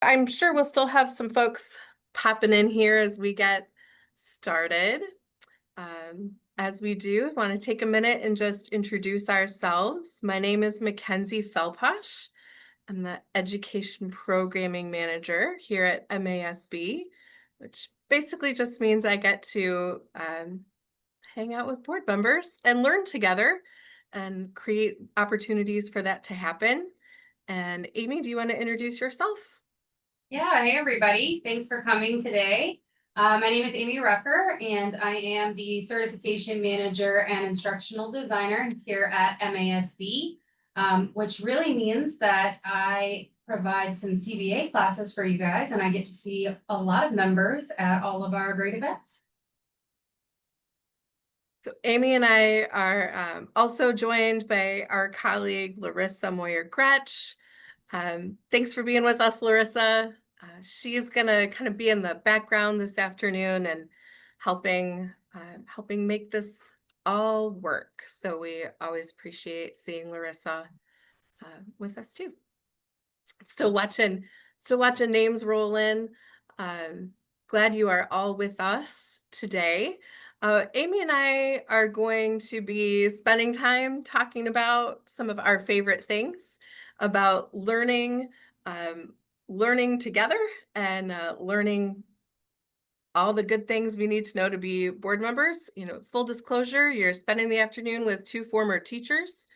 I'm sure we'll still have some folks popping in here as we get started. As we do, want to take a minute and just introduce ourselves. My name is Mackenzie Felposh. I'm the Education Programming Manager here at MASB, which basically just means I get to hang out with board members and learn together and create opportunities for that to happen. And Amy, do you want to introduce yourself? Yeah, hey everybody. Thanks for coming today. My name is Amy Rucker, and I am the Certification Manager and Instructional Designer here at MASB, which really means that I provide some CBA classes for you guys, and I get to see a lot of members at all of our great events. So Amy and I are also joined by our colleague Larissa Moyer-Gretsch. Thanks for being with us, Larissa. She's gonna kind of be in the background this afternoon and helping make this all work. So we always appreciate seeing Larissa with us too. Still watching, still watching names roll in. Um, Glad you are all with us today. Amy and I are going to be spending time talking about some of our favorite things about um, learning together and learning all the good things we need to know to be board members. You know, full disclosure, you're spending the afternoon with two former teachers.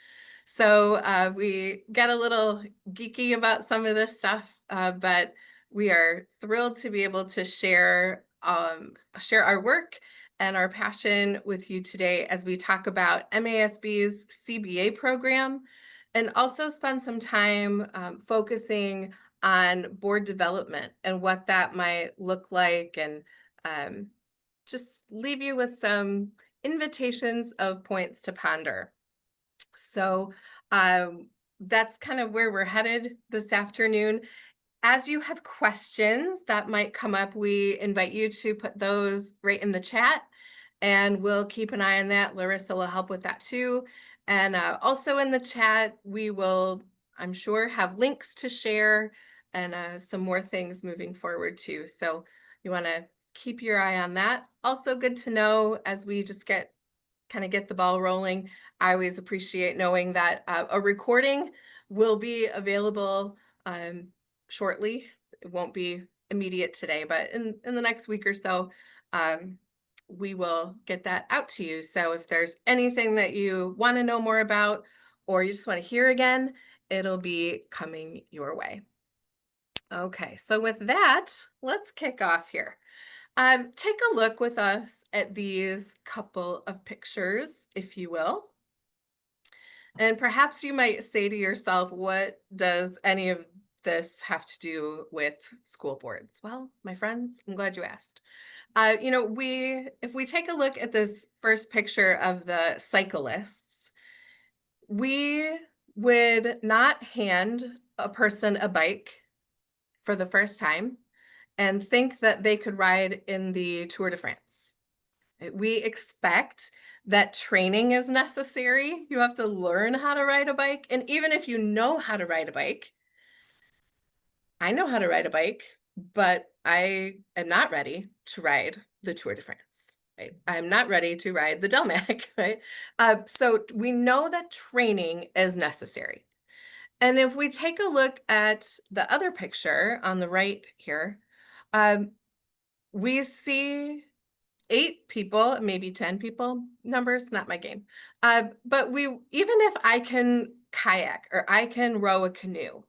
So we get a little geeky about some of this stuff, but we are thrilled to be able to share our work and our passion with you today as we talk about MASB's CBA program and also spend some time focusing on board development and what that might look like and um, just leave you with some invitations of points to ponder. So that's kind of where we're headed this afternoon. As you have questions that might come up, we invite you to put those right in the chat and we'll keep an eye on that. Larissa will help with that too. And also in the chat, we will, I'm sure, have links to share and some more things moving forward too. So you want to keep your eye on that. Also good to know as we just get the ball rolling. I always appreciate knowing that a recording will be available shortly. It won't be immediate today, but in the next week or so, we will get that out to you. So if there's anything that you want to know more about or you just want to hear again, it'll be coming your way. Okay, so with that, let's kick off here. Take a look with us at these couple of pictures, if you will. And perhaps you might say to yourself, what does any of this have to do with school boards? Well, my friends, I'm glad you asked. If we take a look at this first picture of the cyclists, we would not hand a person a bike for the first time and think that they could ride in the Tour de France. We expect that training is necessary. You have to learn how to ride a bike. And even if you know how to ride a bike, I know how to ride a bike, but I am not ready to ride the Tour de France. Right? I'm not ready to ride the Delmac, right? So we know that training is necessary. And if we take a look at the other picture on the right here, um, we see 8 people, maybe 10 people, numbers, not my game. But even if I can kayak or I can row a canoe,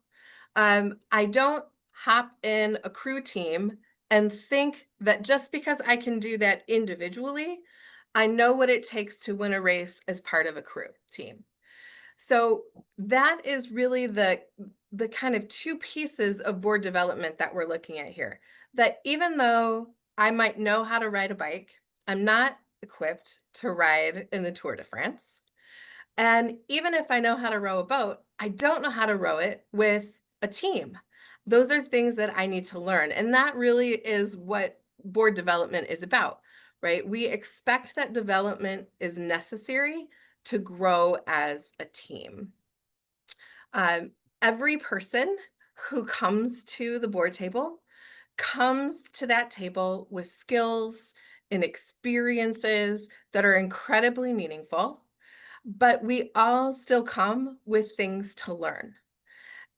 I don't hop in a crew team and think that just because I can do that individually, I know what it takes to win a race as part of a crew team. So that is really the kind of two pieces of board development that we're looking at here. That even though I might know how to ride a bike, I'm not equipped to ride in the Tour de France. And even if I know how to row a boat, I don't know how to row it with a team. Those are things that I need to learn. And that really is what board development is about, right? We expect that development is necessary to grow as a team. Um, every person who comes to the board table comes to that table with skills and experiences that are incredibly meaningful, but we all still come with things to learn.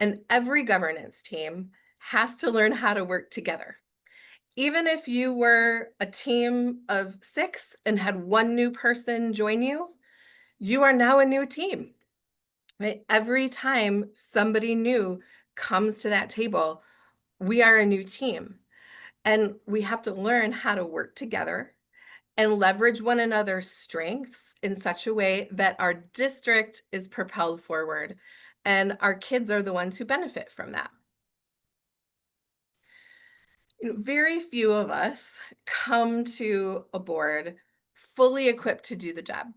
And every governance team has to learn how to work together. Even if you were a team of 6 and had one new person join you, you are now a new team, right? Every time somebody new comes to that table, we are a new team. And we have to learn how to work together and leverage one another's strengths in such a way that our district is propelled forward and our kids are the ones who benefit from that. Very few of us come to a board fully equipped to do the job.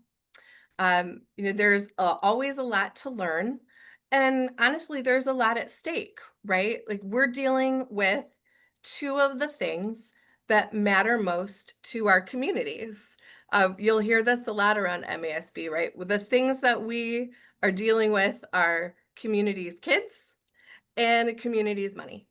There's always a lot to learn. And honestly, there's a lot at stake, right? Like we're dealing with two of the things that matter most to our communities. You'll hear this a lot around MASB, right? The things that we are dealing with are communities' kids and communities' money.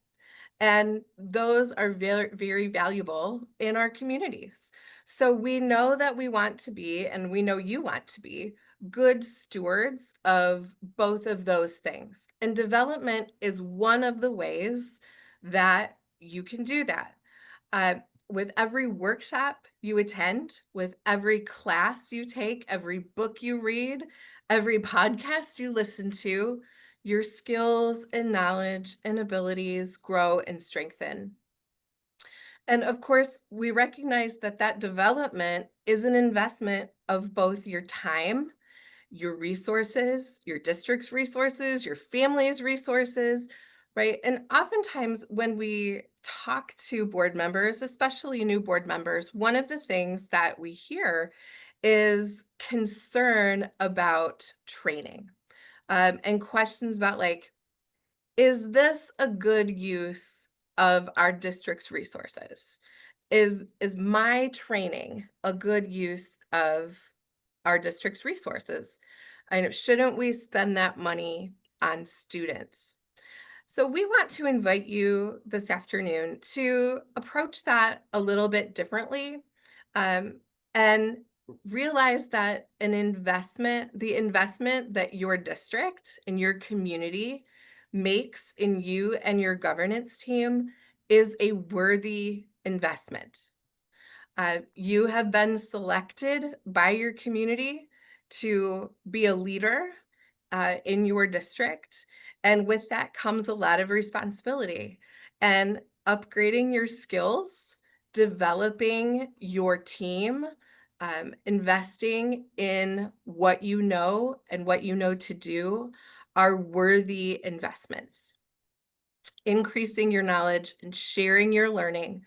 And those are very, very valuable in our communities. So we know that we want to be, and we know you want to be, good stewards of both of those things. And development is one of the ways that you can do that. Uh, with every workshop you attend, with every class you take, every book you read, every podcast you listen to, your skills and knowledge and abilities grow and strengthen. And of course, we recognize that that development is an investment of both your time, your resources, your district's resources, your family's resources, right? And oftentimes when we talk to board members, especially new board members, one of the things that we hear is concern about training, and questions about like, is this a good use of our district's resources? Is my training a good use of our district's resources? I know, shouldn't we spend that money on students? So we want to invite you this afternoon to approach that a little bit differently, and realize that the investment that your district and your community makes in you and your governance team is a worthy investment. You have been selected by your community to be a leader in your district. And with that comes a lot of responsibility and upgrading your skills, developing your team, investing in what you know and what you know to do are worthy investments. Increasing your knowledge and sharing your learning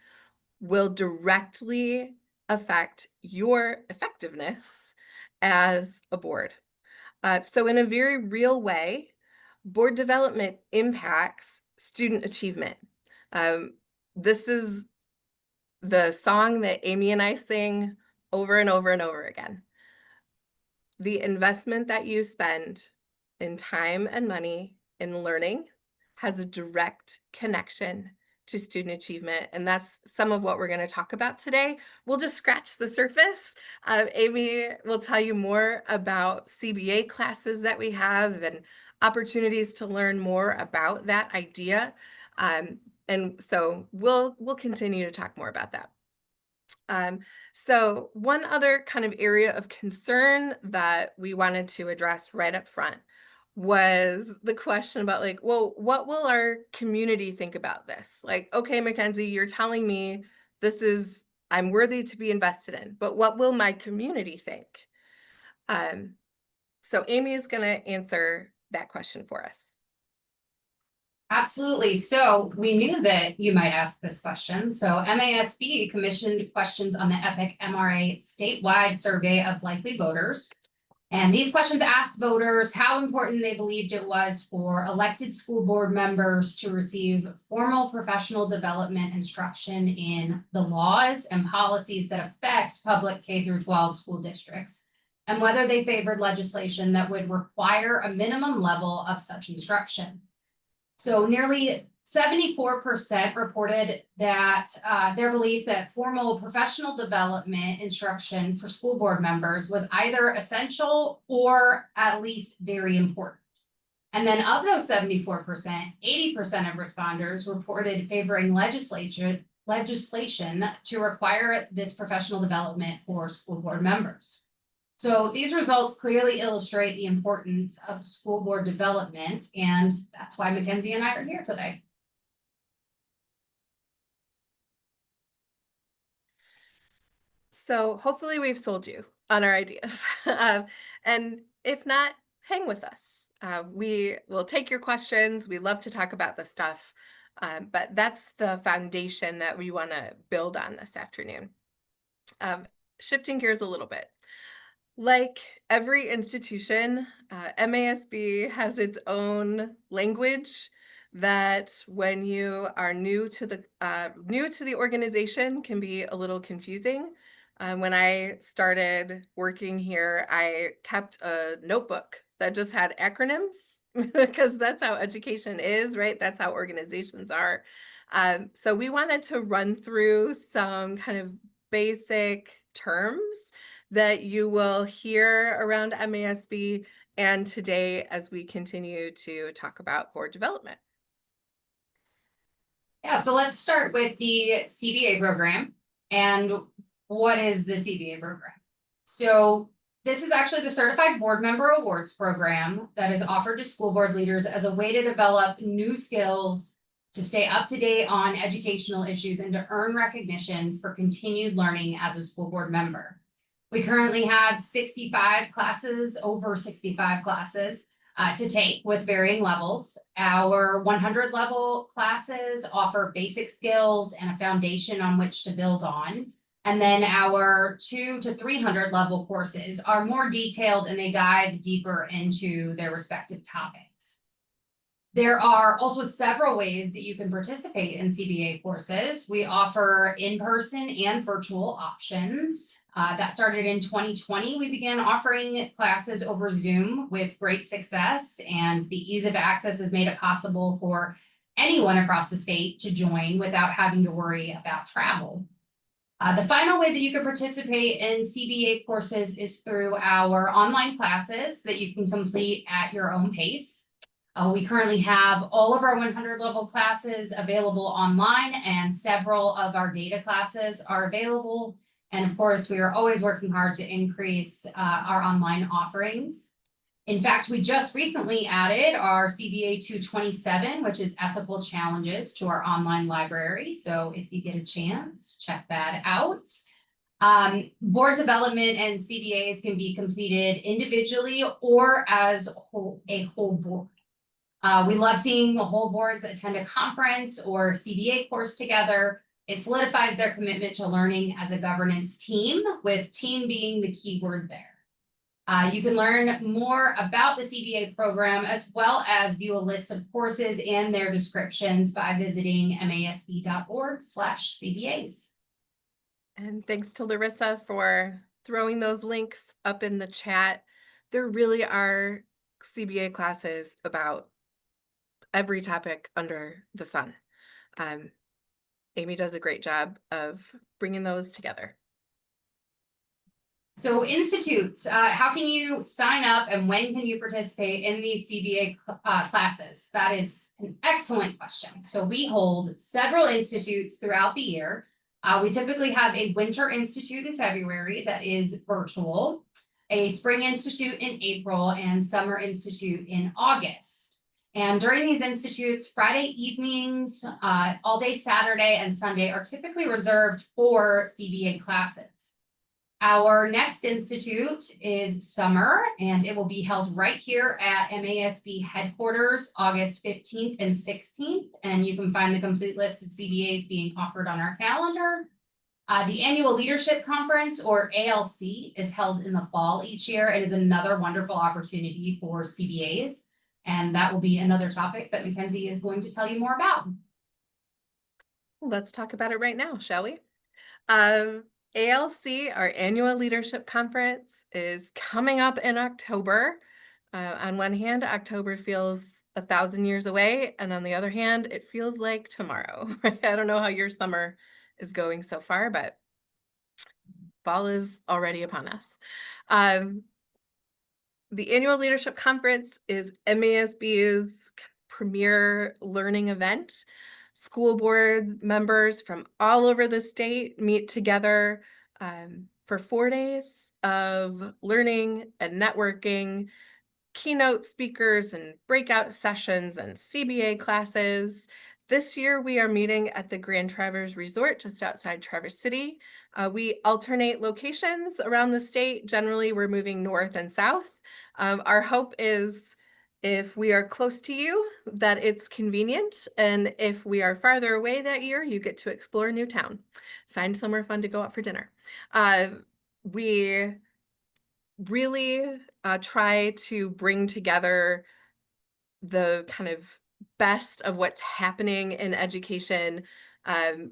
will directly affect your effectiveness as a board. So in a very real way, board development impacts student achievement. This is the song that Amy and I sing over and over and over again. The investment that you spend in time and money in learning has a direct connection to student achievement. And that's some of what we're going to talk about today. We'll just scratch the surface. Amy will tell you more about CBA classes that we have and opportunities to learn more about that idea. And so we'll continue to talk more about that. So one other kind of area of concern that we wanted to address right up front was the question about like, well, what will our community think about this? Like, okay, Mackenzie, you're telling me I'm worthy to be invested in, but what will my community think? So Amy is going to answer that question for us. Absolutely. So we knew that you might ask this question. So MASB commissioned questions on the EPIC MRA statewide survey of likely voters. And these questions asked voters how important they believed it was for elected school board members to receive formal professional development instruction in the laws and policies that affect public K-12 school districts, and whether they favored legislation that would require a minimum level of such instruction. So nearly 74% reported that their belief that formal professional development instruction for school board members was either essential or at least very important. And then of those 74%, 80% of responders reported favoring legislation to require this professional development for school board members. So these results clearly illustrate the importance of school board development, and that's why Mackenzie and I are here today. So hopefully we've sold you on our ideas. And if not, hang with us. We will take your questions. We love to talk about this stuff. But that's the foundation that we want to build on this afternoon. Shifting gears a little bit. Like every institution, MASB has its own language that when you are new to the organization can be a little confusing. When I started working here, I kept a notebook that just had acronyms because that's how education is, right? That's how organizations are. So we wanted to run through some kind of basic terms that you will hear around MASB and today as we continue to talk about board development. Yeah, so let's start with the CBA program. And what is the CBA program? So this is actually the Certified Board Member Awards program that is offered to school board leaders as a way to develop new skills, to stay up to date on educational issues, and to earn recognition for continued learning as a school board member. We currently have 65 classes, over 65 classes to take with varying levels. Our 100 level classes offer basic skills and a foundation on which to build on. And then our 200 to 300 level courses are more detailed and they dive deeper into their respective topics. There are also several ways that you can participate in CBA courses. We offer in-person and virtual options. That started in 2020. We began offering classes over Zoom with great success, and the ease of access has made it possible for anyone across the state to join without having to worry about travel. The final way that you can participate in CBA courses is through our online classes that you can complete at your own pace. We currently have all of our 100 level classes available online, and several of our data classes are available. And of course, we are always working hard to increase our online offerings. In fact, we just recently added our CBA 227, which is ethical challenges, to our online library. So if you get a chance, check that out. Board development and CBAs can be completed individually or as a whole board. We love seeing the whole boards attend a conference or CBA course together. It solidifies their commitment to learning as a governance team, with team being the key word there. You can learn more about the CBA program as well as view a list of courses and their descriptions by visiting masb.org/CBAs. And thanks to Larissa for throwing those links up in the chat. There really are CBA classes about every topic under the sun. Amy does a great job of bringing those together. So institutes, how can you sign up and when can you participate in these CBA classes? That is an excellent question. So we hold several institutes throughout the year. We typically have a winter institute in February that is virtual, a spring institute in April, and summer institute in August. And during these institutes, Friday evenings, all day Saturday and Sunday are typically reserved for CBA classes. Our next institute is summer, and it will be held right here at MASB headquarters, August 15th and 16th. And you can find the complete list of CBAs being offered on our calendar. The Annual Leadership Conference, or ALC, is held in the fall each year. It is another wonderful opportunity for CBAs. And that will be another topic that Mackenzie is going to tell you more about. Let's talk about it right now, shall we? ALC, our Annual Leadership Conference, is coming up in October. On one hand, October feels 1,000 years away, and on the other hand, it feels like tomorrow. Right? I don't know how your summer is going so far, but fall is already upon us. Um, the annual leadership conference is MASB's premier learning event. School board members from all over the state meet together for 4 days of learning and networking, keynote speakers and breakout sessions and CBA classes. This year, we are meeting at the Grand Traverse Resort just outside Traverse City. We alternate locations around the state. Generally, we're moving north and south. Our hope is if we are close to you, that it's convenient. And if we are farther away that year, you get to explore a new town, find somewhere fun to go out for dinner. We really try to bring together the kind of best of what's happening in education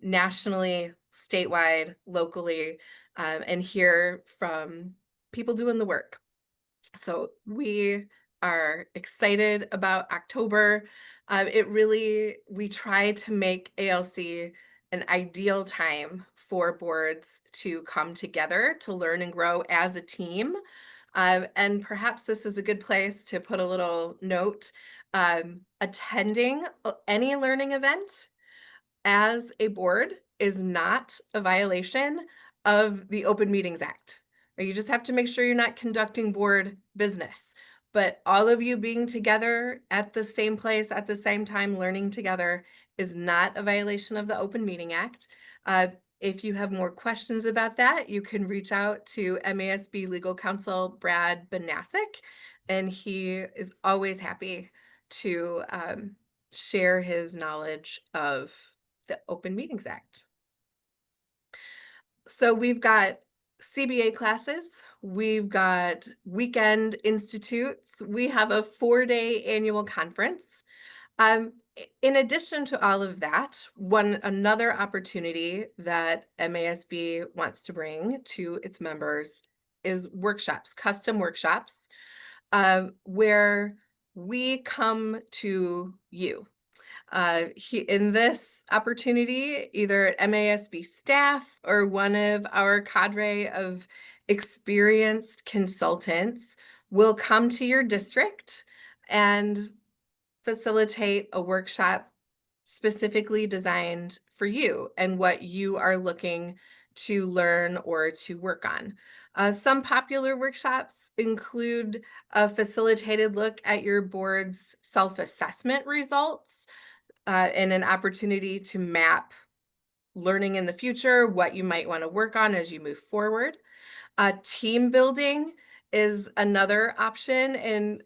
nationally, statewide, locally, and hear from people doing the work. So we are excited about October. We try to make ALC an ideal time for boards to come together to learn and grow as a team. And perhaps this is a good place to put a little note. Attending any learning event as a board is not a violation of the Open Meetings Act. Or you just have to make sure you're not conducting board business. But all of you being together at the same place at the same time, learning together, is not a violation of the Open Meeting Act. If you have more questions about that, you can reach out to MASB Legal Counsel Brad Banasic, and he is always happy to share his knowledge of the Open Meetings Act. So we've got CBA classes, we've got weekend institutes, we have a 4-day annual conference. In addition to all of that, another opportunity that MASB wants to bring to its members is workshops, custom workshops, where we come to you. In this opportunity, either MASB staff or one of our cadre of experienced consultants will come to your district and facilitate a workshop specifically designed for you and what you are looking to learn or to work on. Some popular workshops include a facilitated look at your board's self-assessment results, and an opportunity to map learning in the future, what you might want to work on as you move forward. Team building is another option. And,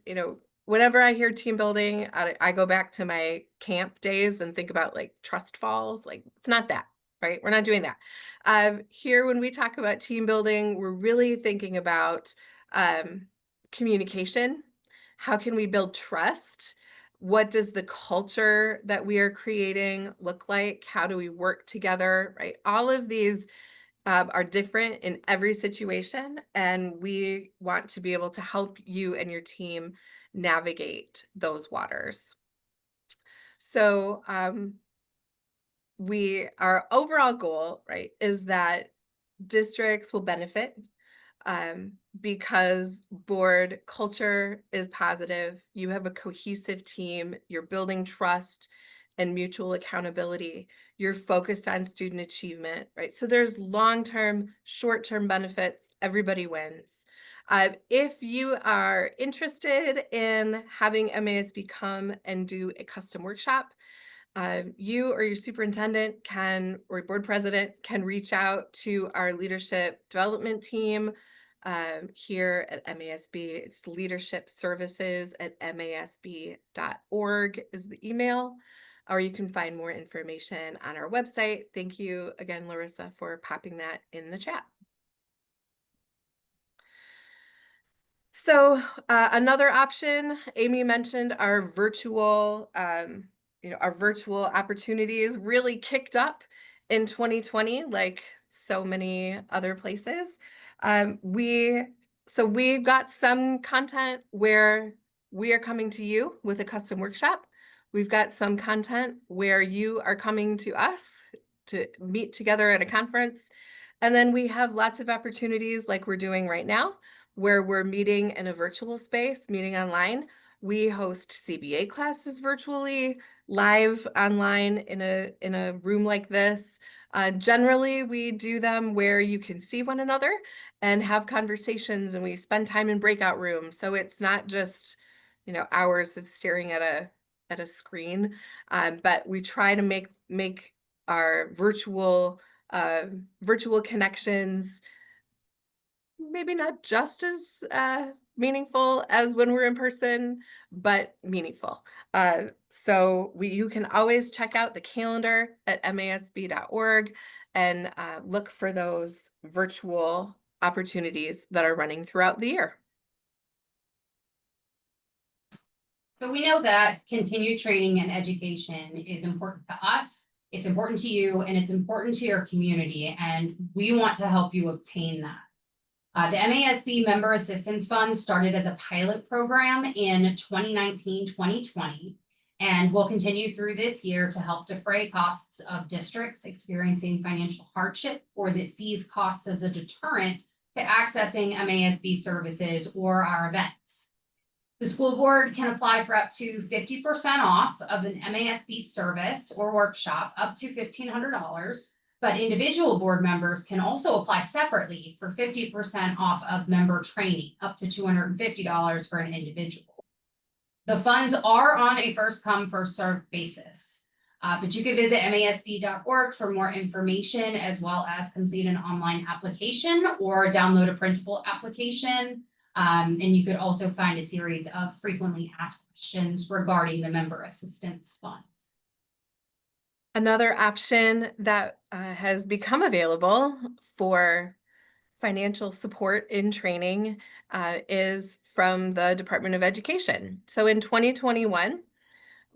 whenever I hear team building, I go back to my camp days and think about like trust falls. Like, it's not that, right? We're not doing that. Here, when we talk about team building, we're really thinking about communication. How can we build trust? What does the culture that we are creating look like? How do we work together, right? All of these are different in every situation, and we want to be able to help you and your team navigate those waters. So our overall goal, right, is that districts will benefit because board culture is positive. You have a cohesive team, you're building trust and mutual accountability. You're focused on student achievement, right? So there's long-term, short-term benefits. Everybody wins. If you are interested in having MASB come and do a custom workshop, you or your superintendent or board president can reach out to our leadership development team here at MASB. It's leadershipservices@masb.org is the email, or you can find more information on our website. Thank you again, Larissa, for popping that in the chat. So another option, Amy mentioned our virtual opportunities really kicked up in 2020, like so many other places. We've got some content where we are coming to you with a custom workshop. We've got some content where you are coming to us to meet together at a conference. And then we have lots of opportunities like we're doing right now, where we're meeting in a virtual space, meeting online. We host CBA classes virtually, live online in a room like this. Generally, we do them where you can see one another and have conversations, and we spend time in breakout rooms. So it's not just, hours of staring at a screen, but we try to make our virtual connections maybe not just as meaningful as when we're in person, but meaningful. So you can always check out the calendar at masb.org and look for those virtual opportunities that are running throughout the year. So we know that continued training and education is important to us, it's important to you, and it's important to your community, and we want to help you obtain that. The MASB Member Assistance Fund started as a pilot program in 2019-2020, and will continue through this year to help defray costs of districts experiencing financial hardship, or that sees costs as a deterrent to accessing MASB services or our events. The school board can apply for up to 50% off of an MASB service or workshop, up to $1,500. But individual board members can also apply separately for 50% off of member training, up to $250 for an individual. The funds are on a first come, first served basis. But you can visit masb.org for more information, as well as complete an online application or download a printable application. And you could also find a series of frequently asked questions regarding the Member Assistance Fund. Another option that has become available for financial support in training is from the Department of Education. So in 2021,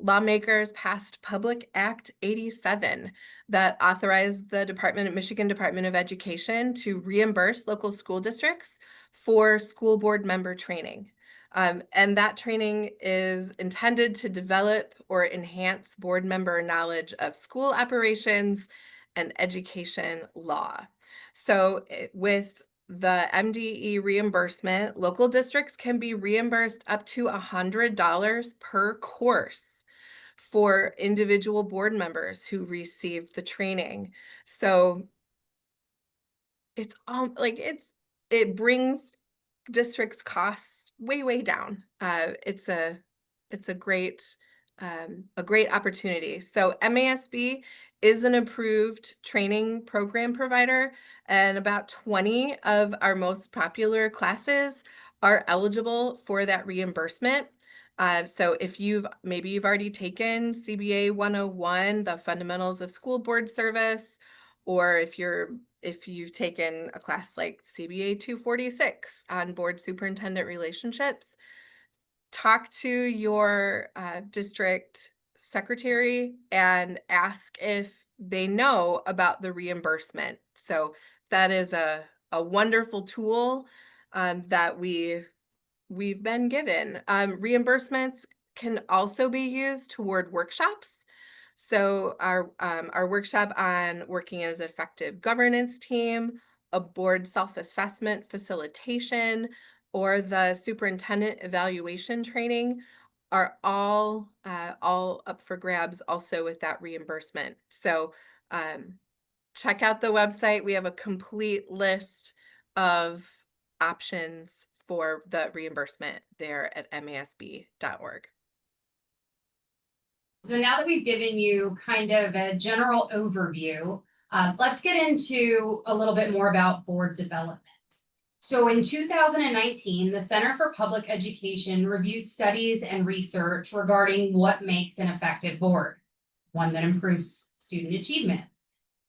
lawmakers passed Public Act 87 that authorized the Michigan Department of Education to reimburse local school districts for school board member training. And that training is intended to develop or enhance board member knowledge of school operations and education law. So with the MDE reimbursement, local districts can be reimbursed up to $100 per course for individual board members who received the training. So it's it brings districts' costs way down. It's a great opportunity. So MASB is an approved training program provider, and about 20 of our most popular classes are eligible for that reimbursement. So if maybe you've already taken CBA 101, the fundamentals of school board service, or if you've taken a class like CBA 246 on board superintendent relationships, talk to your district secretary and ask if they know about the reimbursement. So that is a wonderful tool that we've been given. Reimbursements can also be used toward workshops. So our workshop on working as an effective governance team, a board self-assessment facilitation, or the superintendent evaluation training are all up for grabs also with that reimbursement. So check out the website. We have a complete list of options for the reimbursement there at masb.org. So now that we've given you kind of a general overview, let's get into a little bit more about board development. So in 2019, the Center for Public Education reviewed studies and research regarding what makes an effective board, one that improves student achievement.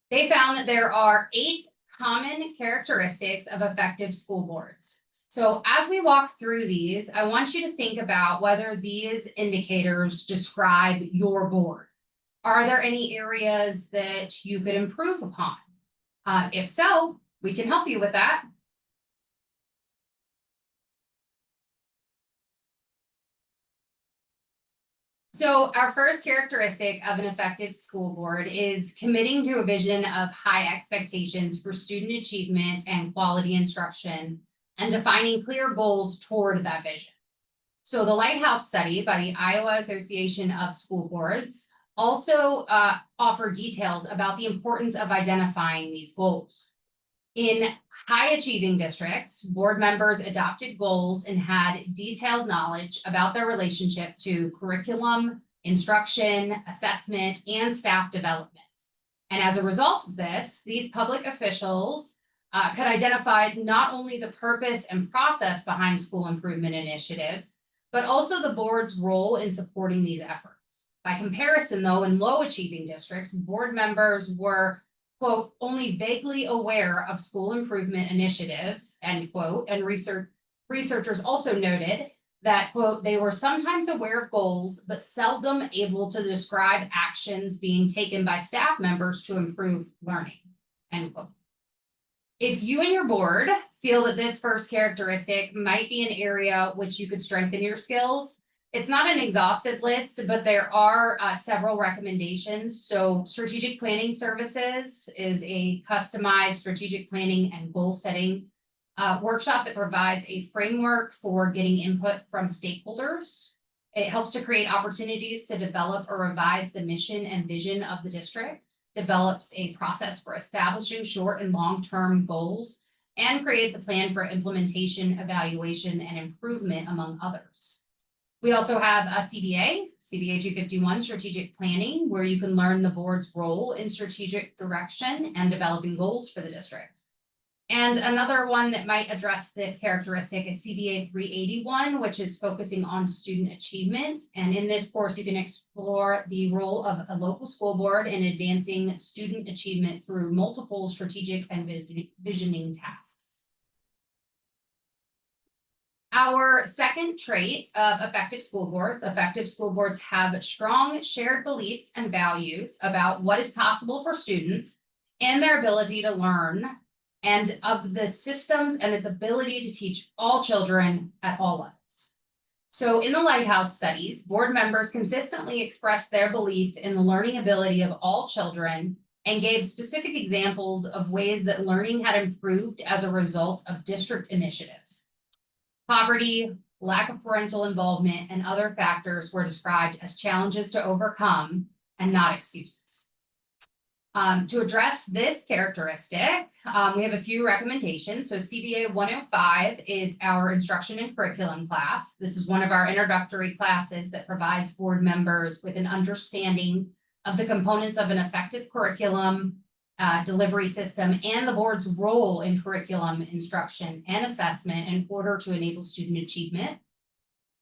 They found that there are 8 common characteristics of effective school boards. So as we walk through these, I want you to think about whether these indicators describe your board. Are there any areas that you could improve upon? If so, we can help you with that. So our first characteristic of an effective school board is committing to a vision of high expectations for student achievement and quality instruction, and defining clear goals toward that vision. So the Lighthouse study by the Iowa Association of School Boards also offer details about the importance of identifying these goals. In high achieving districts, board members adopted goals and had detailed knowledge about their relationship to curriculum, instruction, assessment, and staff development. And as a result of this, these public officials could identify not only the purpose and process behind school improvement initiatives, but also the board's role in supporting these efforts. By comparison, though, in low achieving districts, board members were, quote, only vaguely aware of school improvement initiatives, end quote, and researchers also noted that, quote, they were sometimes aware of goals, but seldom able to describe actions being taken by staff members to improve learning, end quote. If you and your board feel that this first characteristic might be an area which you could strengthen your skills, it's not an exhaustive list, but there are several recommendations. So Strategic Planning Services is a customized strategic planning and goal setting workshop that provides a framework for getting input from stakeholders. It helps to create opportunities to develop or revise the mission and vision of the district, develops a process for establishing short and long-term goals, and creates a plan for implementation, evaluation, and improvement, among others. We also have a CBA 251, Strategic Planning, where you can learn the board's role in strategic direction and developing goals for the district. And another one that might address this characteristic is CBA 381, which is focusing on student achievement. And in this course, you can explore the role of a local school board in advancing student achievement through multiple strategic and visioning tasks. Our second trait of effective school boards have strong shared beliefs and values about what is possible for students and their ability to learn, and of the systems and its ability to teach all children at all levels. So in the Lighthouse studies, board members consistently expressed their belief in the learning ability of all children and gave specific examples of ways that learning had improved as a result of district initiatives. Poverty, lack of parental involvement, and other factors were described as challenges to overcome and not excuses. To address this characteristic, we have a few recommendations. So CBA 105 is our instruction and curriculum class. This is one of our introductory classes that provides board members with an understanding of the components of an effective curriculum delivery system and the board's role in curriculum instruction and assessment in order to enable student achievement.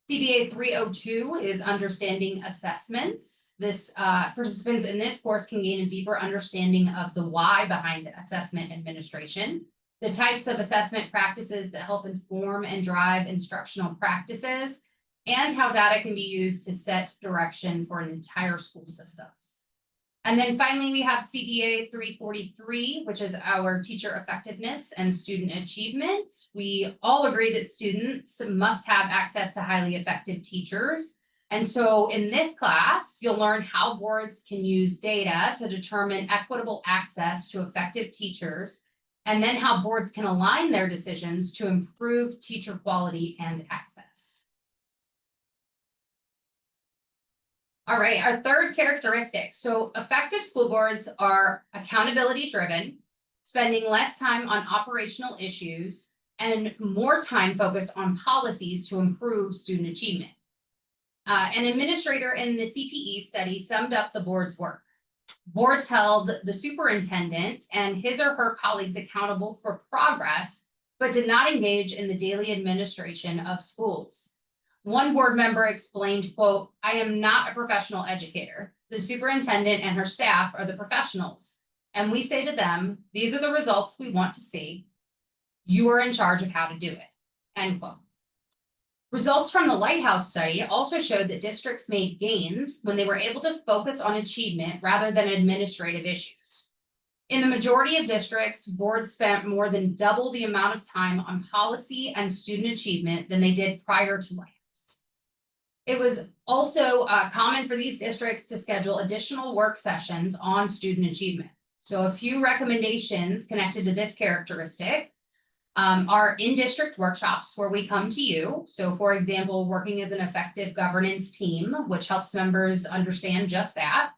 CBA 302 is understanding assessments. Participants in this course can gain a deeper understanding of the why behind assessment administration, the types of assessment practices that help inform and drive instructional practices, and how data can be used to set direction for an entire school system. And then finally, we have CBA 343, which is our teacher effectiveness and student achievement. We all agree that students must have access to highly effective teachers. And so in this class, you'll learn how boards can use data to determine equitable access to effective teachers, and then how boards can align their decisions to improve teacher quality and access. All right, our third characteristic. So effective school boards are accountability driven, spending less time on operational issues and more time focused on policies to improve student achievement. An administrator in the CPE study summed up the board's work. Boards held the superintendent and his or her colleagues accountable for progress, but did not engage in the daily administration of schools. One board member explained, quote, "I am not a professional educator. The superintendent and her staff are the professionals. And we say to them, these are the results we want to see. You are in charge of how to do it," end quote. Results from the Lighthouse study also showed that districts made gains when they were able to focus on achievement rather than administrative issues. In the majority of districts, boards spent more than double the amount of time on policy and student achievement than they did prior to Lighthouse. It was also common for these districts to schedule additional work sessions on student achievement. So a few recommendations connected to this characteristic are in-district workshops where we come to you. So for example, working as an effective governance team, which helps members understand just that.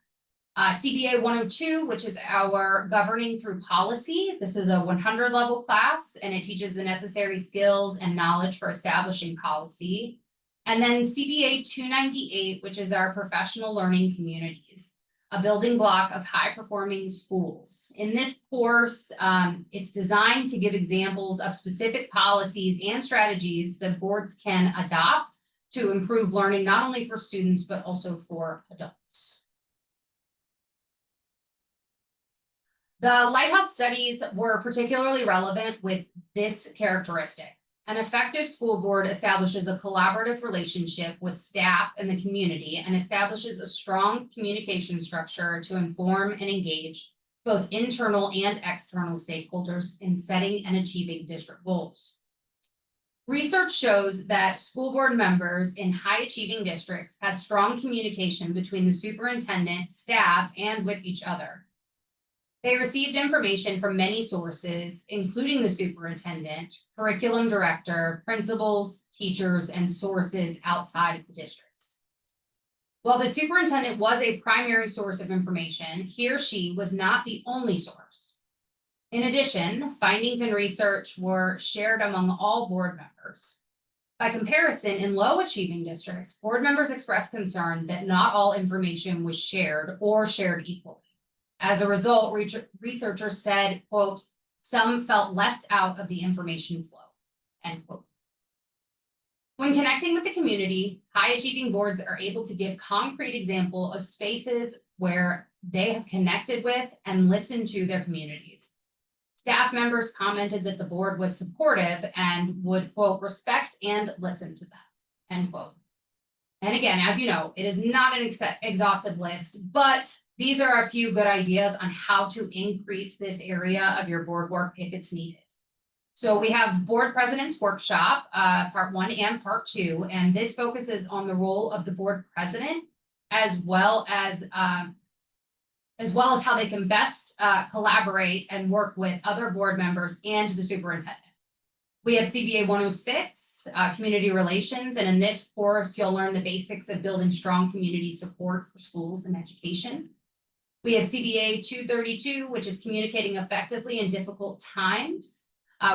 CBA 102, which is our governing through policy. This is a 100 level class, and it teaches the necessary skills and knowledge for establishing policy. And then CBA 298, which is our professional learning communities, a building block of high performing schools. In this course, it's designed to give examples of specific policies and strategies that boards can adopt to improve learning, not only for students, but also for adults. The Lighthouse studies were particularly relevant with this characteristic. An effective school board establishes a collaborative relationship with staff and the community and establishes a strong communication structure to inform and engage both internal and external stakeholders in setting and achieving district goals. Research shows that school board members in high achieving districts had strong communication between the superintendent, staff, and with each other. They received information from many sources, including the superintendent, curriculum director, principals, teachers, and sources outside of the districts. While the superintendent was a primary source of information, he or she was not the only source. In addition, findings and research were shared among all board members. By comparison, in low achieving districts, board members expressed concern that not all information was shared or shared equally. As a result, researchers said, quote, some felt left out of the information flow, end quote. When connecting with the community, high achieving boards are able to give concrete example of spaces where they have connected with and listened to their communities. Staff members commented that the board was supportive and would, quote, respect and listen to them, end quote. And again, as you know, it is not an exhaustive list, but these are a few good ideas on how to increase this area of your board work if it's needed. So we have Board President's Workshop, part 1 and part 2, and this focuses on the role of the board president, as well as how they can best collaborate and work with other board members and the superintendent. We have CBA 106, community relations, and in this course, you'll learn the basics of building strong community support for schools and education. We have CBA 232, which is communicating effectively in difficult times,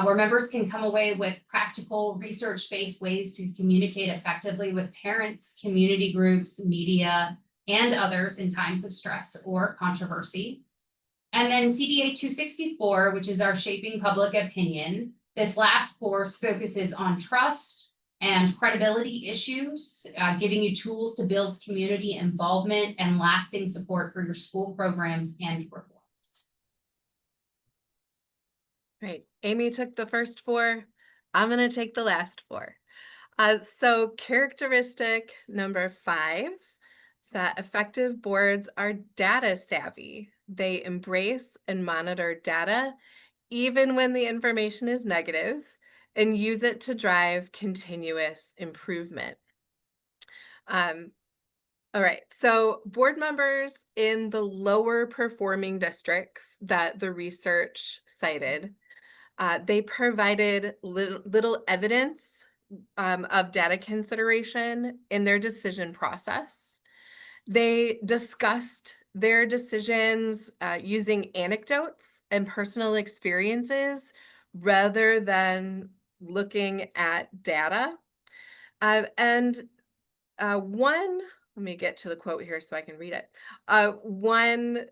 where members can come away with practical research-based ways to communicate effectively with parents, community groups, media, and others in times of stress or controversy. And then CBA 264, which is our shaping public opinion. This last course focuses on trust and credibility issues, giving you tools to build community involvement and lasting support for your school programs and reforms. Right. Amy took the first 4. I'm going to take the last 4. So characteristic number 5 is that effective boards are data savvy. They embrace and monitor data even when the information is negative, and use it to drive continuous improvement. All right, so board members in the lower performing districts that the research cited, they provided little evidence of data consideration in their decision process. They discussed their decisions using anecdotes and personal experiences rather than looking at data. Let me get to the quote here so I can read it. One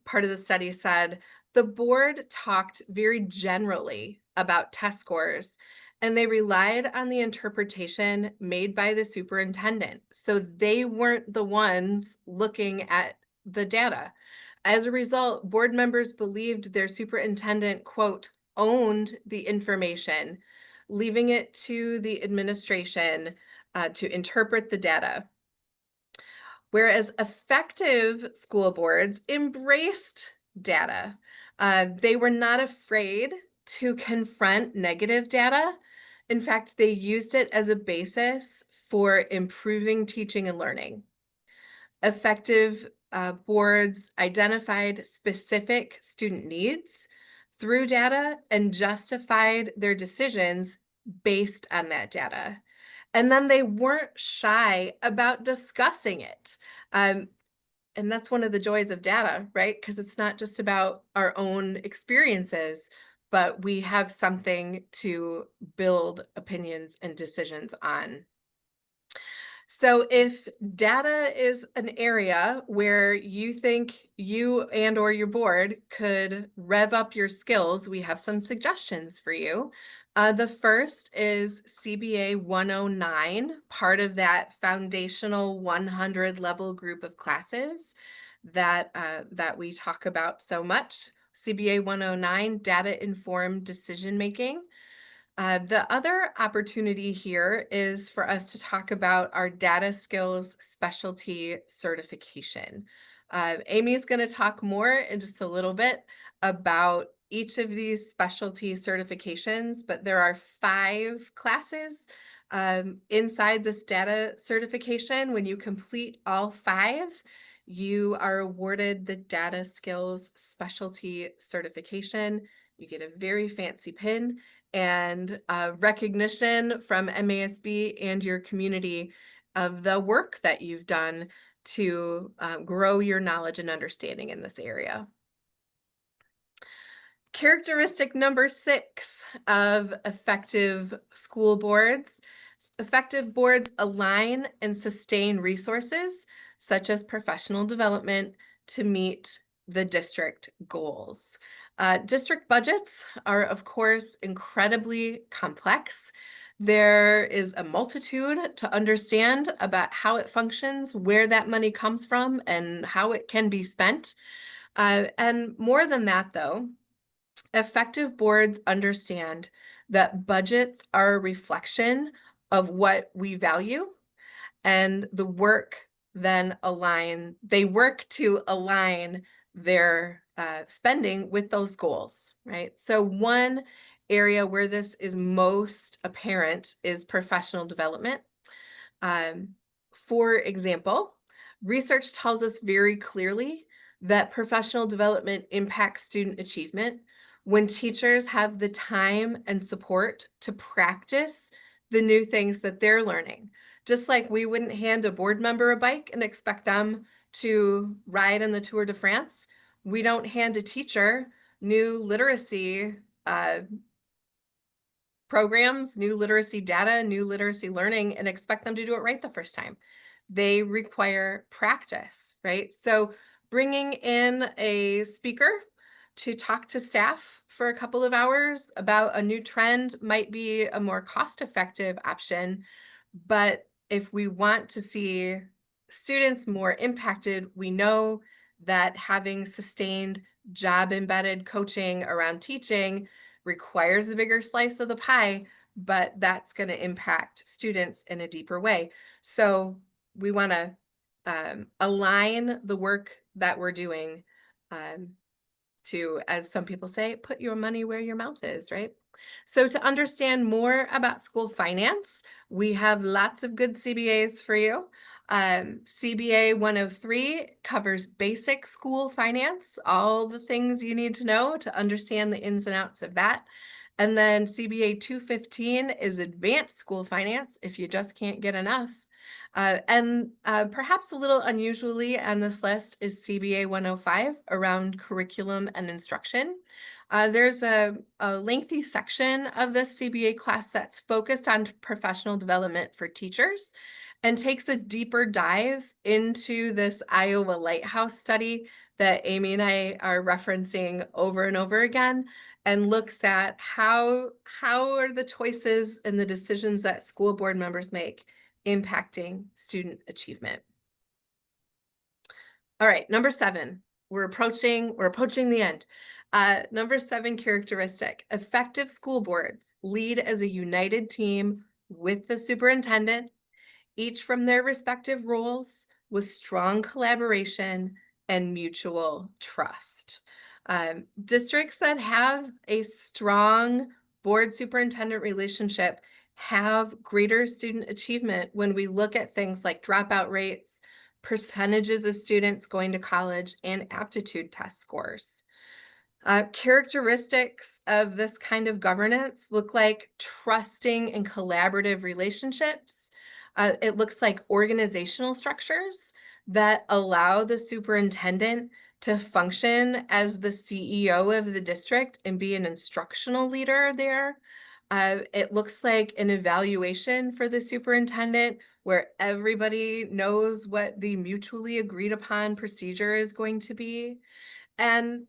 part of the study said, the board talked very generally about test scores, and they relied on the interpretation made by the superintendent. So they weren't the ones looking at the data. As a result, board members believed their superintendent, quote, owned the information, leaving it to the administration to interpret the data. Whereas effective school boards embraced data. They were not afraid to confront negative data. In fact, they used it as a basis for improving teaching and learning. Effective boards identified specific student needs through data and justified their decisions based on that data. And then they weren't shy about discussing it. And that's one of the joys of data, right? Because it's not just about our own experiences, but we have something to build opinions and decisions on. So if data is an area where you think you and or your board could rev up your skills, we have some suggestions for you. The first is CBA 109, part of that foundational 100 level group of classes that we talk about so much. CBA 109, data informed decision making. The other opportunity here is for us to talk about our data skills specialty certification. Amy's going to talk more in just a little bit about each of these specialty certifications, but there are 5 classes inside this data certification. When you complete all 5, you are awarded the data skills specialty certification. You get a very fancy pin and recognition from MASB and your community of the work that you've done to grow your knowledge and understanding in this area. Characteristic number 6 of effective school boards. Effective boards align and sustain resources such as professional development to meet the district goals. District budgets are, of course, incredibly complex. There is a multitude to understand about how it functions, where that money comes from, and how it can be spent. And more than that, though, effective boards understand that budgets are a reflection of what we value, and the work then they work to align their spending with those goals, right? So one area where this is most apparent is professional development. Um, for example, research tells us very clearly that professional development impacts student achievement when teachers have the time and support to practice the new things that they're learning. Just like we wouldn't hand a board member a bike and expect them to ride in the Tour de France, we don't hand a teacher new literacy programs, new literacy data, new literacy learning, and expect them to do it right the first time. They require practice, right? So bringing in a speaker to talk to staff for a couple of hours about a new trend might be a more cost-effective option. But if we want to see students more impacted, we know that having sustained job-embedded coaching around teaching requires a bigger slice of the pie, but that's going to impact students in a deeper way. So we want to align the work that we're doing to, as some people say, put your money where your mouth is, right? So to understand more about school finance, we have lots of good CBAs for you. CBA 103 covers basic school finance, all the things you need to know to understand the ins and outs of that. And then CBA 215 is advanced school finance if you just can't get enough. And perhaps a little unusually on this list is CBA 105 around curriculum and instruction. There's a lengthy section of this CBA class that's focused on professional development for teachers and takes a deeper dive into this Iowa Lighthouse study that Amy and I are referencing over and over again, and looks at how are the choices and the decisions that school board members make impacting student achievement. All right, number 7. We're approaching the end. Number 7 characteristic: effective school boards lead as a united team with the superintendent, each from their respective roles, with strong collaboration and mutual trust. Districts that have a strong board superintendent relationship have greater student achievement when we look at things like dropout rates, percentages of students going to college, and aptitude test scores. Characteristics of this kind of governance look like trusting and collaborative relationships. It looks like organizational structures that allow the superintendent to function as the CEO of the district and be an instructional leader there. It looks like an evaluation for the superintendent where everybody knows what the mutually agreed upon procedure is going to be. And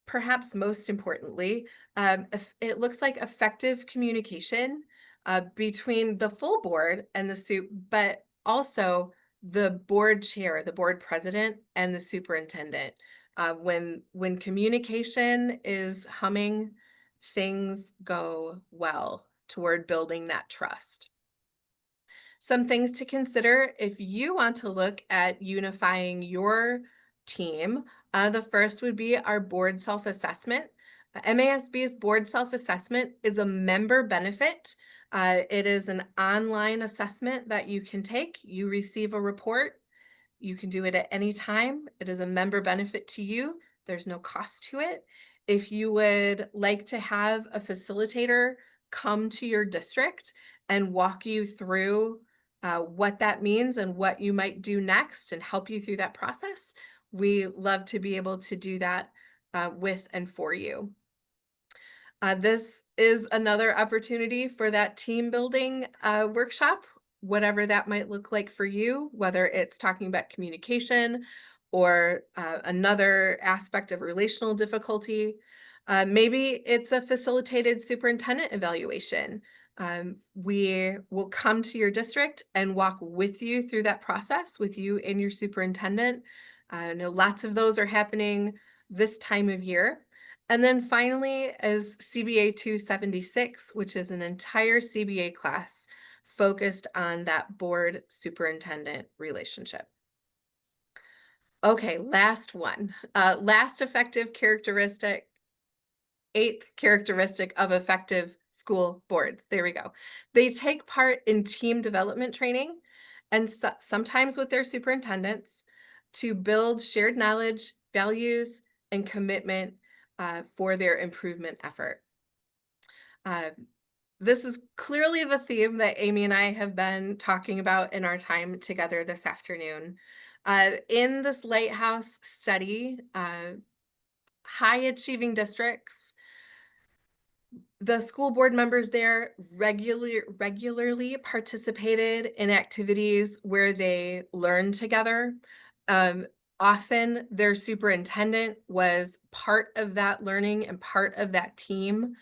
perhaps most importantly, it looks like effective communication between the full board and the but also the board chair, the board president, and the superintendent. When communication is humming, things go well toward building that trust. Some things to consider if you want to look at unifying your team. The first would be our board self-assessment. MASB's board self-assessment is a member benefit. It is an online assessment that you can take. You receive a report. You can do it at any time. It is a member benefit to you. There's no cost to it. If you would like to have a facilitator come to your district and walk you through what that means and what you might do next and help you through that process, we love to be able to do that with and for you. This is another opportunity for that team building workshop, whatever that might look like for you, whether it's talking about communication or another aspect of relational difficulty. Maybe it's a facilitated superintendent evaluation. We will come to your district and walk with you through that process with you and your superintendent. I know lots of those are happening this time of year. And then finally is CBA 276, which is an entire CBA class focused on that board superintendent relationship. Okay, last one. Last effective characteristic, eighth characteristic of effective school boards. There we go. They take part in team development training and sometimes with their superintendents to build shared knowledge, values, and commitment for their improvement effort. Uh, this is clearly the theme that Amy and I have been talking about in our time together this afternoon. In this Lighthouse study, high achieving districts, the school board members there regularly participated in activities where they learned together. Um, Often their superintendent was part of that learning and part of that team.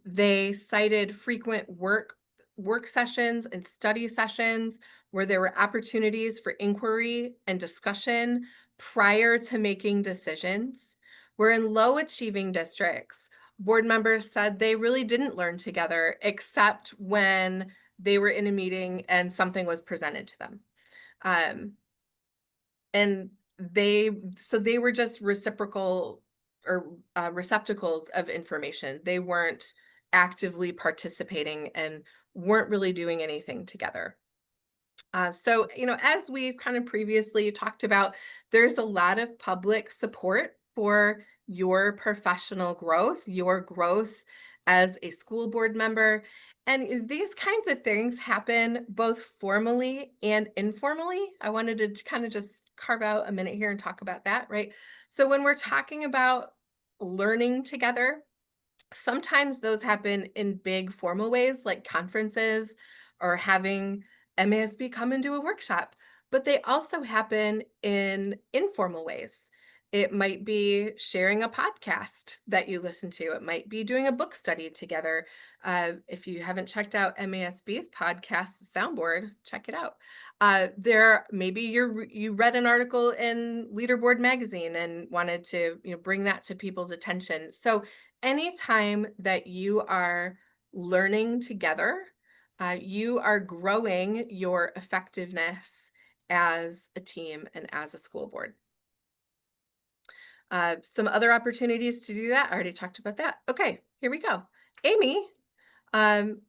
They cited frequent work sessions and study sessions where there were opportunities for inquiry and discussion prior to making decisions. Where in low achieving districts, board members said they really didn't learn together except when they were in a meeting and something was presented to them. And they were just reciprocal or receptacles of information. They weren't actively participating and weren't really doing anything together. So, as we've kind of previously talked about, there's a lot of public support for your professional growth, your growth as a school board member. And these kinds of things happen both formally and informally. I wanted to kind of just carve out a minute here and talk about that, right? So, when we're talking about learning together, sometimes those happen in big formal ways like conferences or having MASB come and do a workshop, but they also happen in informal ways. It might be sharing a podcast that you listen to. It might be doing a book study together. If you haven't checked out MASB's podcast, The Soundboard, check it out. There maybe you read an article in Leaderboard magazine and wanted to bring that to people's attention. So anytime that you are learning together, you are growing your effectiveness as a team and as a school board. Some other opportunities to do that. I already talked about that. Okay, here we go. Amy, um,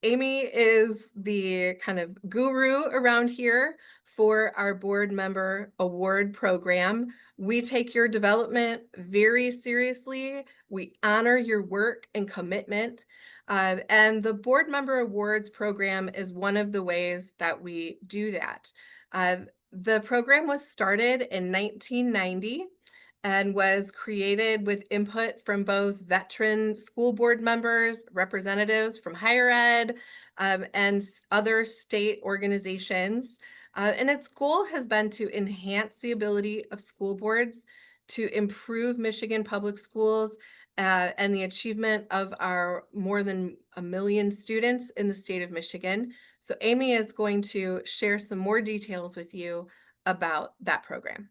Amy is the kind of guru around here for our board member award program. We take your development very seriously. We honor your work and commitment. And the board member awards program is one of the ways that we do that. The program was started in 1990 and was created with input from both veteran school board members, representatives from higher ed, and other state organizations. And its goal has been to enhance the ability of school boards to improve Michigan public schools and the achievement of our more than 1 million students in the state of Michigan. So Amy is going to share some more details with you about that program.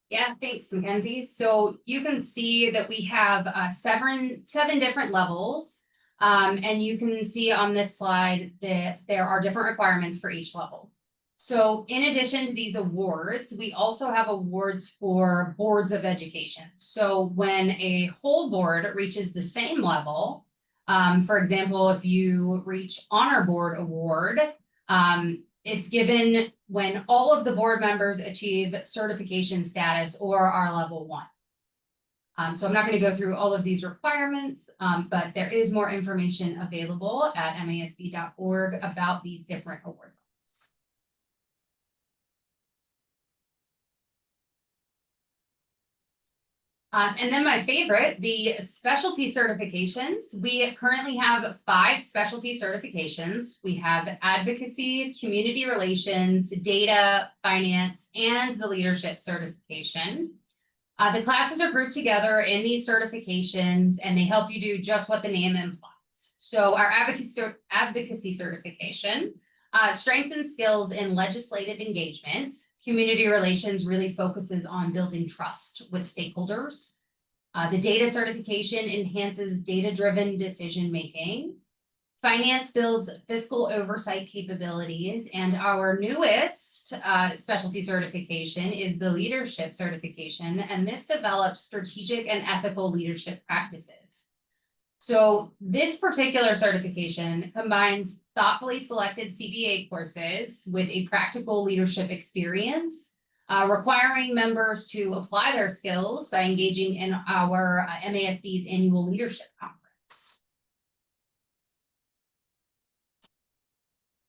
Yeah, thanks, Mackenzie. So you can see that we have seven different levels. And you can see on this slide that there are different requirements for each level. So in addition to these awards, we also have awards for boards of education. So when a whole board reaches the same level, for example, if you reach honor board award, it's given when all of the board members achieve certification status or are level 1. So I'm not going to go through all of these requirements, but there is more information available at masb.org about these different award levels. And then my favorite, the specialty certifications. We currently have 5 specialty certifications. We have advocacy, community relations, data, finance, and the leadership certification. The classes are grouped together in these certifications, and they help you do just what the name implies. So our advocacy certification strengthens skills in legislative engagement. Community relations really focuses on building trust with stakeholders. The data certification enhances data-driven decision-making. Finance builds fiscal oversight capabilities, and our newest specialty certification is the leadership certification, and this develops strategic and ethical leadership practices. So this particular certification combines thoughtfully selected CBA courses with a practical leadership experience, requiring members to apply their skills by engaging in our MASB's annual leadership conference.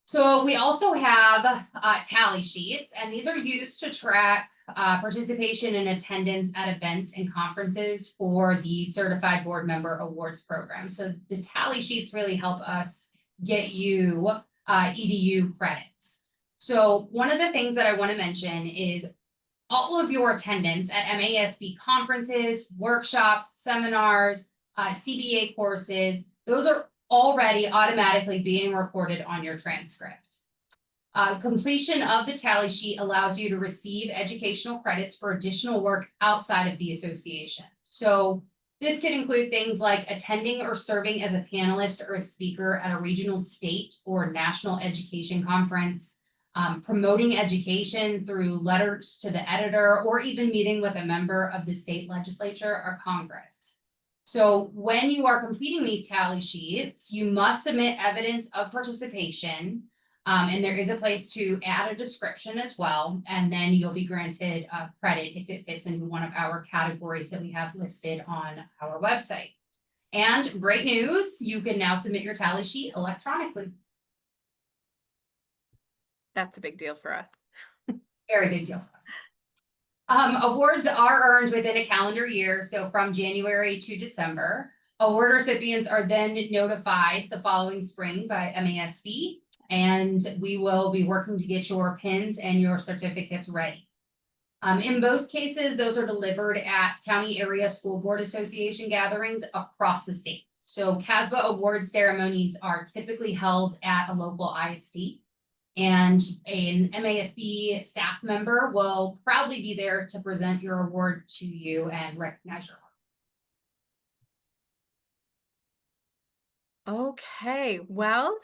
So we also have tally sheets, and these are used to track participation and attendance at events and conferences for the Certified Board Member Awards program. So the tally sheets really help us get you EDU credits. So one of the things that I want to mention is all of your attendance at MASB conferences, workshops, seminars, CBA courses, those are already automatically being recorded on your transcript. Completion of the tally sheet allows you to receive educational credits for additional work outside of the association. So this could include things like attending or serving as a panelist or a speaker at a regional, state, or national education conference, promoting education through letters to the editor, or even meeting with a member of the state legislature or Congress. So when you are completing these tally sheets, you must submit evidence of participation, and there is a place to add a description as well, and then you'll be granted credit if it fits into one of our categories that we have listed on our website. And great news, you can now submit your tally sheet electronically. That's a big deal for us. Very big deal for us. Awards are earned within a calendar year, so from January to December. Award recipients are then notified the following spring by MASB, and we will be working to get your pins and your certificates ready. In most cases, those are delivered at County Area School Board Association gatherings across the state. So CASBA award ceremonies are typically held at a local ISD. And an MASB staff member will proudly be there to present your award to you and recognize your work. Okay, well,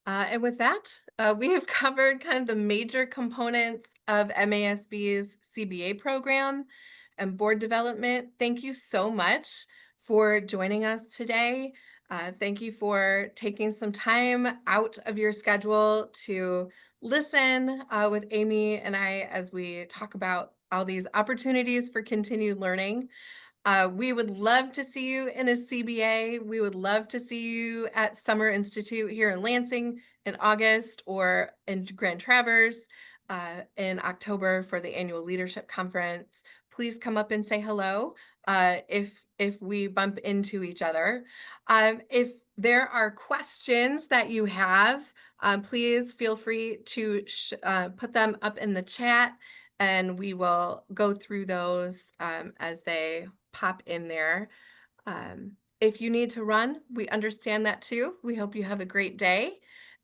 and with that, we have covered kind of the major components of MASB's CBA program and board development. Thank you so much for joining us today. Thank you for taking some time out of your schedule to listen with Amy and I as we talk about all these opportunities for continued learning. We would love to see you in a CBA. We would love to see you at Summer Institute here in Lansing in August or in Grand Traverse in October for the annual leadership conference. Please come up and say hello if we bump into each other. If there are questions that you have, please feel free to put them up in the chat and we will go through those as they pop in there. If you need to run, we understand that too. We hope you have a great day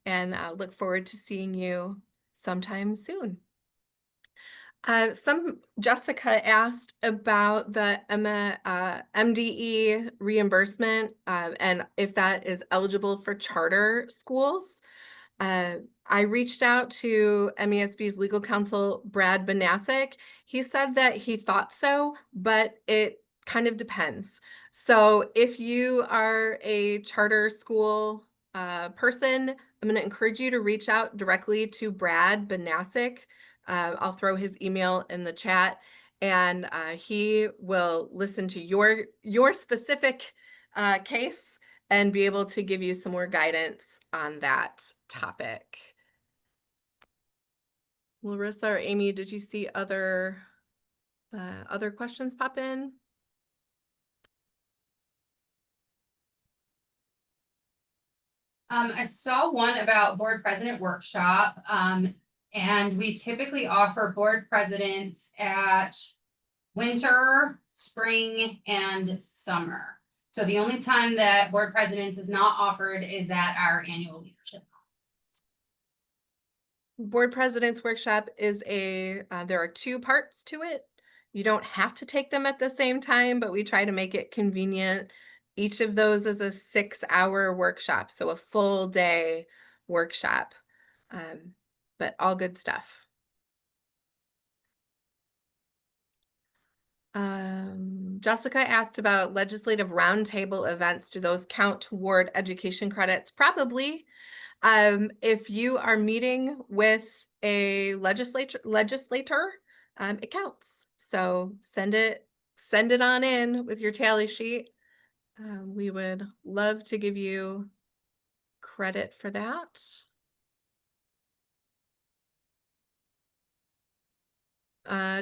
and look forward to seeing you sometime soon. Jessica asked about the MDE reimbursement and if that is eligible for charter schools. I reached out to MESB's legal counsel, Brad Banasic. He said that he thought so, but it kind of depends. So if you are a charter school person, I'm going to encourage you to reach out directly to Brad Banasic. I'll throw his email in the chat and he will listen to your specific case and be able to give you some more guidance on that topic. Larissa or Amy, did you see other questions pop in? I saw one about board president workshop, and we typically offer board presidents at winter, spring, and summer. So the only time that board presidents is not offered is at our annual leadership. Board President's Workshop is there are 2 parts to it. You don't have to take them at the same time, but we try to make it convenient. Each of those is a 6-hour workshop, so a full day workshop, but all good stuff. Jessica asked about legislative roundtable events. Do those count toward education credits? Probably. If you are meeting with a legislator, it counts. So send it on in with your tally sheet. We would love to give you credit for that.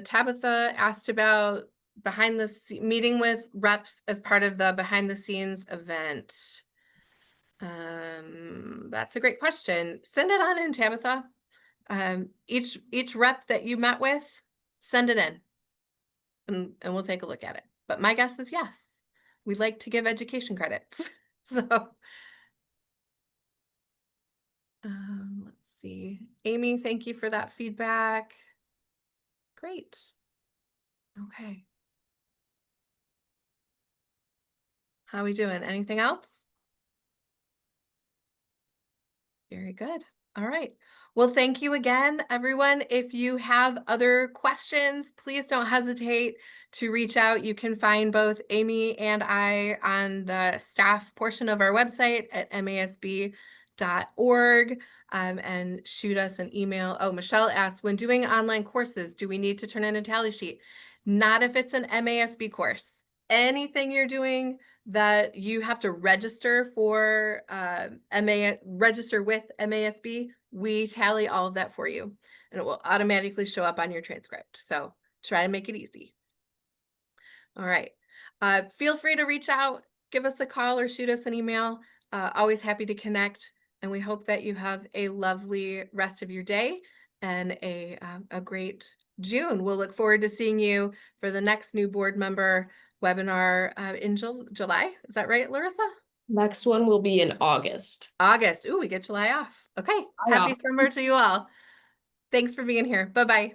Tabitha asked about meeting with reps as part of the behind the scenes event. That's a great question. Send it on in, Tabitha. Each rep that you met with, send it in and we'll take a look at it. But my guess is yes. We like to give education credits. So let's see. Amy, thank you for that feedback. Great. Okay. How are we doing? Anything else? Very good. All right. Well, thank you again, everyone. If you have other questions, please don't hesitate to reach out. You can find both Amy and I on the staff portion of our website at masb.org and shoot us an email. Oh, Michelle asked, when doing online courses, do we need to turn in a tally sheet? Not if it's an MASB course. Anything you're doing that you have to register for register with MASB, we tally all of that for you and it will automatically show up on your transcript. So try to make it easy. All right. Feel free to reach out, give us a call or shoot us an email. Always happy to connect. And we hope that you have a lovely rest of your day and a great June. We'll look forward to seeing you for the next new board member webinar in July. Is that right, Larissa? Next one will be in August. August. Ooh, we get July off. Okay. Happy summer to you all. Thanks for being here. Bye-bye.